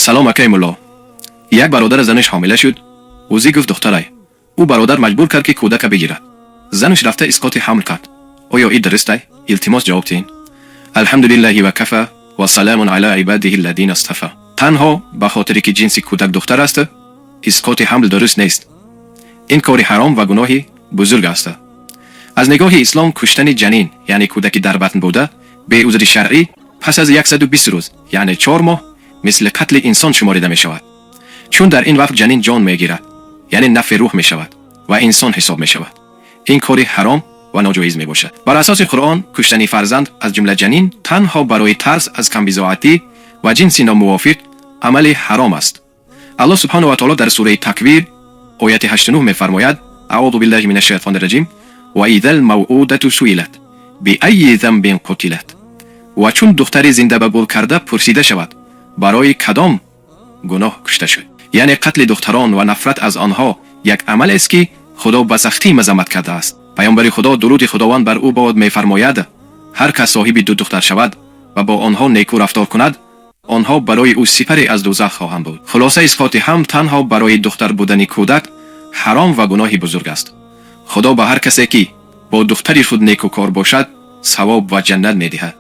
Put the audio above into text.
سلام اکرم الله. یک برادر زنش حامله شد. اوزی گفت دخترای. او برادر مجبور کرد که کودک بگیرد. زنش رفته اسقاط حمل کرد. آیا این درسته؟ التماس جواب دین. الحمدلله و کفى و سلام علی عباده الذین اصطفى. تنها به خاطر که جنس کودک دختر است، اسقاط حمل درست نیست. این کار حرام و گناهی بزرگ است. از نگاه اسلام کشتن جنین یعنی کودکی در بطن بوده به عذر شرعی پس از 120 روز یعنی 4 ماه مثل قتل انسان شمارده می شود، چون در این وقت جنین جان می گیرد یعنی نفع روح می شود و انسان حساب می شود. این کاری حرام و ناجایز می باشد. بر اساس قرآن کشتن فرزند از جمله جنین تنها برای ترس از کمبزاعتی و جنس ناموافق عمل حرام است. الله سبحانه و تعالی در سوره تکویر آیت 89 می فرماید: اعوذ بالله من الشیطان الرجیم و اذا الموءودة سئلت بأی ذنب قتلت. و چون دختری زنده به گور کرده پرسیده شود برای کدام گناه کشته شد. یعنی قتل دختران و نفرت از آنها یک عمل است که خدا به سختی مذمت کرده است. پیامبر خدا درود خداوند بر او باد می‌فرماید: هر کس صاحب 2 دختر شود و با آنها نیکو رفتار کند، آنها برای او سپری از دوزخ خواهند بود. خلاصه اسقاط حمل تنها برای دختر بودن کودک حرام و گناهی بزرگ است. خدا به هر کسی که با دختری خود نیکوکار باشد ثواب و جنت می‌دهد.